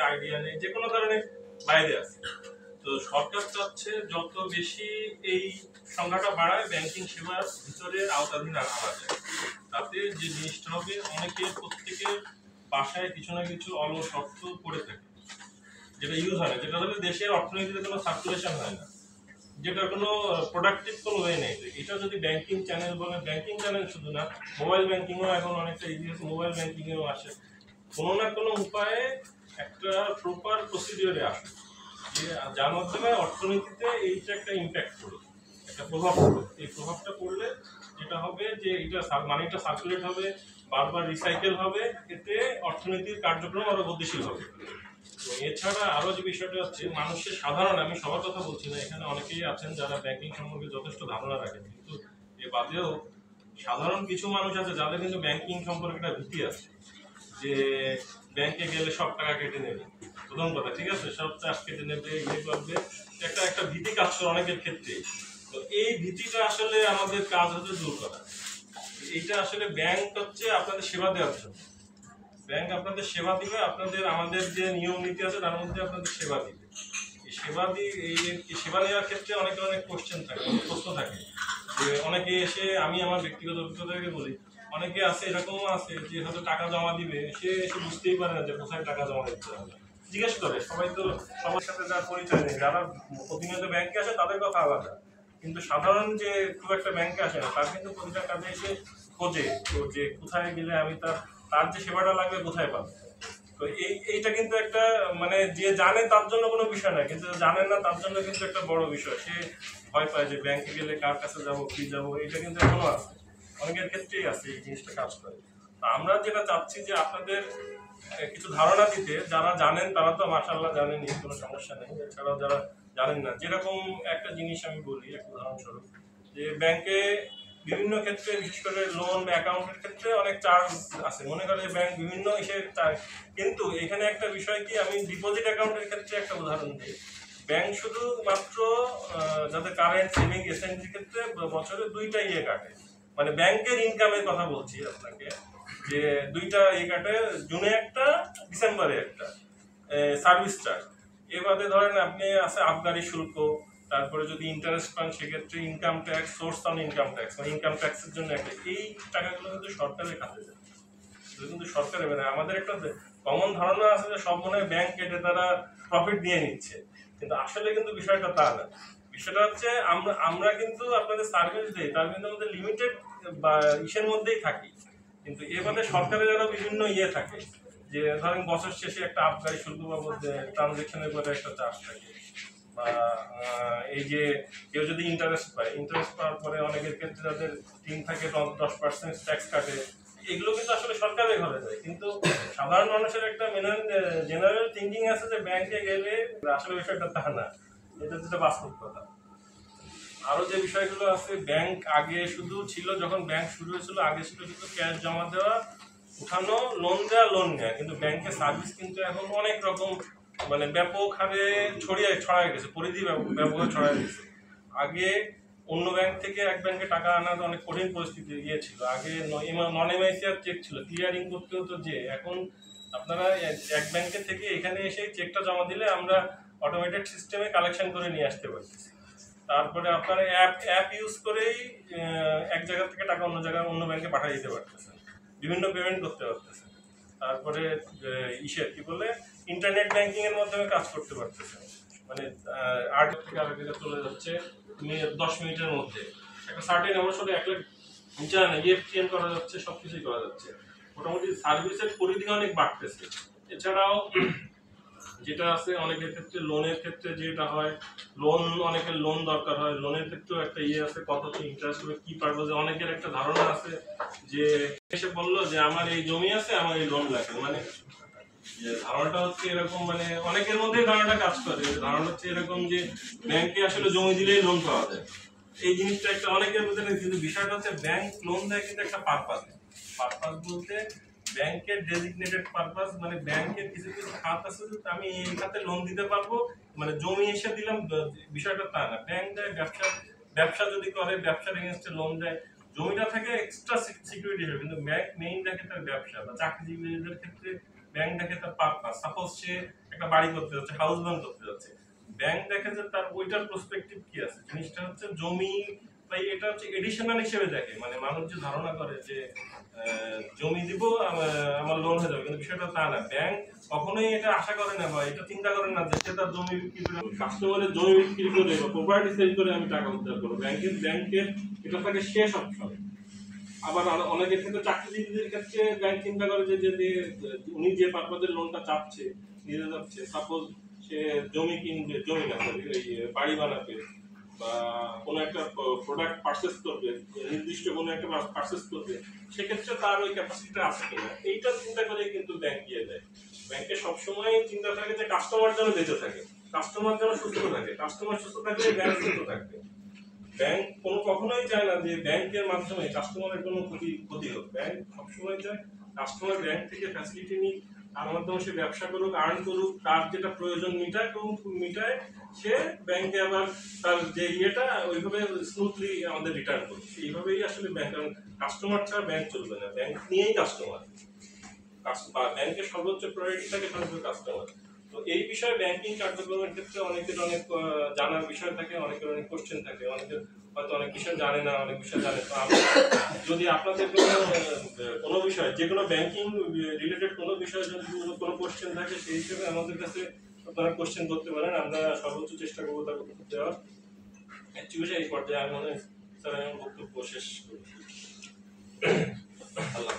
Idea নেই, যে কোনো কারণে বাইরে আছে। তো সরকার চাচ্ছে যত বেশি এই সংখ্যাটা বাড়ায় ব্যাংকিং সেবার ভিতরে আওতাধীন আনা যায়। তাতে যে জিনিসটা হবে, অনেকে প্রত্যেকের বাসায় কিছু না কিছু অলস অর্থ পড়ে থাকে, যেটা ইউজ হয় না, যেটা হলে দেশের অর্থনীতিতে কোনো সার্কুলেশন হয় না, যেটা কোনো প্রোডাক্টিভ কোনো ওয়ে নেই। এটা যদি ব্যাংকিং চ্যানেল বলে, ব্যাংকিং চ্যানেল শুধু না, মোবাইল ব্যাংকিংও এখন অনেকটা ইজি আছে, মোবাইল ব্যাংকিংয়েও আসে, কোনো না কোনো উপায়ে একটা প্রপার প্রসিডিওরে আসে, যে যার মাধ্যমে অর্থনীতিতে এইটা একটা ইম্প্যাক্ট পড়ে, একটা প্রভাব পড়ে। এই প্রভাবটা পড়লে যেটা হবে যে এটা মানিটা সার্কুলেট হবে, বারবার রিসাইকেল হবে, এতে অর্থনীতির কার্যক্রম আরো গতিশীল হবে। এছাড়া আরো যে বিষয়টা হচ্ছে, মানুষের সাধারণ, আমি সবার কথা বলছি না, এখানে অনেকেই আছেন যারা ব্যাংকিং সম্পর্কে যথেষ্ট ধারণা রাখেন, কিন্তু এ বাদেও সাধারণ কিছু মানুষ আছে যাদের কিন্তু ব্যাংকিং সম্পর্কে একটা ভীতি আছে, যে ব্যাংকে গেলে সব টাকা কেটে নেবে, প্রথম কথা, ঠিক আছে, সব চার্জ কেটে নেবে, ইয়ে করবে, একটা একটা ভীতি কাজ করে অনেকের ক্ষেত্রে। তো এই ভীতিটা আসলে আমাদের কাজ হচ্ছে দূর করা। এইটা আসলে ব্যাংক হচ্ছে আপনাদের সেবা দেওয়ার জন্য, ব্যাংক আপনাদের সেবা দিবে, আপনাদের আমাদের যে নিয়ম নীতি আছে তার মধ্যে আপনাদের সেবা দিবে। এই সেবা এই সেবা নেওয়ার ক্ষেত্রে অনেক কোশ্চেন থাকে, অনেক প্রশ্ন থাকে, যে অনেকে এসে, আমি আমার ব্যক্তিগত অভিজ্ঞতা থেকে বলি, অনেকে আছে এরকমও আছে যে হয়তো টাকা জমা দিবে, সে এসে বুঝতেই পারে না যে কোথায় টাকা জমা দিতে হবে, জিজ্ঞেস করে, সবাই তো সবার সাথে যার পরিচয় নেই, যারা প্রতিনিয়ত ব্যাংকে আসে তাদের কথা আলাদা, কিন্তু সাধারণ যে খুব একটা ব্যাংকে আসে না, তার কিন্তু প্রতিটা কাজে এসে খোঁজে, তো যে কোথায় গেলে আমি তার যে সেবাটা লাগবে কোথায় পাবো। তো এইটা কিন্তু একটা, মানে যে জানে তার জন্য কোনো বিষয় না, কিন্তু জানেন না তার জন্য কিন্তু একটা বড় বিষয়। সে ভয় পায় যে ব্যাংকে গেলে কার কাছে যাবো, কি যাবো, এটা কিন্তু এখনো আছে, অনেকের ক্ষেত্রেই আছে এই জিনিসটা কাজ করে। তো আমরা যেটা চাচ্ছি যে আপনাদের কিছু ধারণা দিতে, যারা জানেন তারা তো মাশাআল্লাহ জানেনই, কোনো সমস্যা নেই, এছাড়াও যারা জানেন না, যেরকম একটা জিনিস আমি বলি, একটা উদাহরণস্বরূপ, যে ব্যাংকে বিভিন্ন ক্ষেত্রে, বিশেষ করে লোন বা অ্যাকাউন্টের ক্ষেত্রে অনেক চার্জ আছে, মনে করে ব্যাংক বিভিন্ন হিসেবে চার্জ, কিন্তু এখানে একটা বিষয় কি, আমি ডিপোজিট অ্যাকাউন্টের ক্ষেত্রে একটা উদাহরণ দিই, ব্যাংক শুধু মাত্র যাদের কারেন্ট সেভিং এসএনজির ক্ষেত্রে বছরে দুইটা ইয়ে কাটে, মানে ব্যাংকের ইনকামের কথা বলছি আপনাকে, যে দুইটা ইয়ে কাটে, জুনে একটা, ডিসেম্বরে একটা, সার্ভিস চার্জ। এ বাদে ধরেন আপনি আছে আবগারি শুল্ক, তারপরে যদি ইন্টারেস্ট পান সেক্ষেত্রে income tax, source on income tax, মানে ইনকাম ট্যাক্সের জন্য একটা, এই টাকাগুলো কিন্তু সরকারের খাতে যায়, কিন্তু সরকারের, মানে আমাদের একটা কমন ধারণা আছে যে সব মনে হয় ব্যাংক কেটে তারা প্রফিট দিয়ে নিচ্ছে, কিন্তু আসলে কিন্তু বিষয়টা তা না। বিষয়টা হচ্ছে আমরা কিন্তু আপনাদের সার্ভিস দিই, তার কিন্তু আমাদের লিমিটেড বা ইসের মধ্যেই থাকি, কিন্তু এবারে সরকারের আরো বিভিন্ন ইয়ে থাকে, যে ধরেন বছর শেষে একটা আবগারি শুল্ক বাবদ ট্রানজেকশনের পরে একটা চার্জ থাকে, বা এই যে কেউ যদি ইন্টারেস্ট পায়, ইন্টারেস্ট পাওয়ার পরে অনেকের ক্ষেত্রে তাদের 3 থেকে 10% ট্যাক্স কাটে, এগুলো কিন্তু আসলে সরকারের ঘরে যায়, কিন্তু সাধারণ মানুষের একটা জেনারেল থিঙ্কিং আছে যে ব্যাংকে গেলে, আসলে বিষয়টা তা না, এটা যেটা বাস্তব কথা। আরো যে বিষয়গুলো আছে, ব্যাংক আগে শুধু ছিল, যখন ব্যাংক শুরু হয়েছিল আগে ছিল শুধু ক্যাশ জমা দেওয়া, উঠানো, লোন দেওয়া, লোন নেওয়া, কিন্তু ব্যাংকের সার্ভিস কিন্তু এখন অনেক রকম, মানে ব্যাপক হারে ছড়ায় গেছে, পরিধি ব্যাপক ছড়ায় গেছে। আগে অন্য ব্যাংক থেকে এক ব্যাংকে টাকা আনা অনেক কঠিন পরিস্থিতি ছিল, আগে নন এমআইসিআর চেক ছিল, ক্লিয়ারিং করতে হতো, যে এখন আপনারা এক ব্যাংকে থেকে এখানে এসে চেকটা জমা দিলে আমরা অটোমেটেড সিস্টেমে কালেকশন করে নিয়ে আসতে পারতেছি। তারপরে আপনারা অ্যাপ ইউজ করেই এক জায়গা থেকে টাকা অন্য জায়গায়, অন্য ব্যাংকে পাঠিয়ে দিতে পারতেছেন, বিভিন্ন পেমেন্ট করতে পারতেছেন। তারপরে কি বলে, ইন্টারনেট ব্যাংকিং এর মাধ্যমে কাজ করতে পারতেছেন, মানে 8 থেকে আরেক জায়গায় চলে যাচ্ছে 10 মিনিটের মধ্যে, একটা সার্টেন অবশ্যই 1 লাখ ইএফটিএম করা যাচ্ছে, সবকিছুই করা যাচ্ছে, মোটামুটি সার্ভিসের পরিধি অনেক বাড়তেছে। এছাড়াও যেটা আছে, অনেকের ক্ষেত্রে লোনের ক্ষেত্রে যেটা হয়, অনেকের লোন দরকার হয়, লোনের ক্ষেত্রেও একটা ইয়ে আছে, কত ইন্টারেস্ট হবে, কি পারবো, যে অনেকের একটা ধারণা আছে, যে এসে বললো যে আমার এই জমি আছে, আমার এই লোন লাগবে, মানে ধারণাটা হচ্ছে এরকম, মানে অনেকের মধ্যেই ধারণাটা কাজ করে, ধারণা হচ্ছে এরকম যে ব্যাংকে আসলে জমি দিলেই লোন পাওয়া যায়, এই জিনিসটা একটা অনেকের মধ্যে নেই, কিন্তু বিষয়টা হচ্ছে ব্যাংক লোন দেয় কিন্তু একটা পারপাস বলতে ব্যাংকের ডেজিগনেটেড পারপাস, মানে ব্যাংকের কিছু কিছু খাত আছে যে আমি এই খাতে লোন দিতে পারবো, মানে জমি এসে দিলাম, বিষয়টা তা না। ব্যাংক দেয় ব্যবসা যদি করে, ব্যবসার এগেনস্টে লোন দেয়, জমিটা থাকে এক্সট্রা সিকিউরিটি হিসেবে, কিন্তু ব্যাংক মেইন দেখে তার ব্যবসা, বা চাকরিজীবীদের ক্ষেত্রে ব্যাংক দেখে তার পারপাস। সাপোজ সে একটা বাড়ি করতে যাচ্ছে, হাউস লোন করতে যাচ্ছে, ব্যাংক দেখে যে তার ওইটার প্রসপেক্টিভ কি আছে। জিনিসটা হচ্ছে জমি, তাই এটা হচ্ছে এডিশনাল হিসেবে দেখে। মানে মানুষ যে ধারণা করে যে জমি দিব আমার লোন হয়ে যাবে, কিন্তু বিষয়টা তা না। ব্যাংক কখনোই এটা আশা করে না বা এটা চিন্তা করে না যে সে তার জমি বিক্রি করে, কাস্টমারের জমি বিক্রি করে বা প্রপার্টি সেল করে আমি টাকা উদ্ধার করবো। ব্যাংকের এটা থাকে শেষ অপশন। আবার অনেকের ক্ষেত্রে চাকরিজীবীদের ক্ষেত্রে ব্যাংক চিন্তা করে যে উনি যে পারপাজের লোনটা চাচ্ছে নিতে যাচ্ছে, সাপোজ সে জমি কিনবে, জমি না সরি ওই বাড়ি বানাবে বা কোনো একটা প্রোডাক্ট পারচেস করবে, নির্দিষ্ট কোনো একটা পারচেস করবে, সেক্ষেত্রে তার ওই ক্যাপাসিটিটা আছে কিনা এইটা চিন্তা করে কিন্তু ব্যাংক দিয়ে দেয়। ব্যাংকে সবসময় চিন্তা থাকে যে কাস্টমার যেন বেঁচে থাকে, কাস্টমার যেন সুস্থ থাকে, কাস্টমার সুস্থ থাকলে ব্যাংক সুস্থ থাকবে। ব্যাংক কখনোই চায় না যে ব্যাংকের মাধ্যমে কাস্টমারের কোনো ক্ষতি হোক। ব্যাংক সবসময় চায় কাস্টমার ব্যাংক থেকে ফ্যাসিলিটি নিক, তার মাধ্যমে সে ব্যবসা করুক, আর্ন করুক, তার যেটা প্রয়োজন মিটায় সে ব্যাংকে আবার তার যে ইয়েটা ওইভাবে স্মুথলি আমাদের রিটার্ন করুক। এইভাবেই আসলে ব্যাংক, কাস্টমার ছাড়া ব্যাংক চলবে না, ব্যাংক নিয়েই কাস্টমার। ব্যাংকের সর্বোচ্চ প্রায়োরিটি থাকে কাস্টমার। তো এই বিষয়ে ব্যাংকিং কার্যক্রমের ক্ষেত্রে অনেকের অনেক জানার বিষয় থাকে, অনেকের অনেক কোশ্চেন থাকে, অনেকের হয়তো অনেক বিষয় জানে না, অনেক বিষয় জানে। তো আমরা যদি আপনাদের কোনো বিষয়, যে কোনো ব্যাংকিং রিলেটেড কোনো বিষয়ে যদি কোনো কোশ্চেন থাকে, সেই হিসেবে আমাদের কাছে আপনারা কোশ্চেন করতে পারেন, আমরা সর্বোচ্চ চেষ্টা করবো তার উত্তর দেওয়ার। অ্যাকচুয়ালি এই পর্যায়ে আমি মনে হয় স্যার আমি বক্তব্য শেষ করি। আল্লাহ।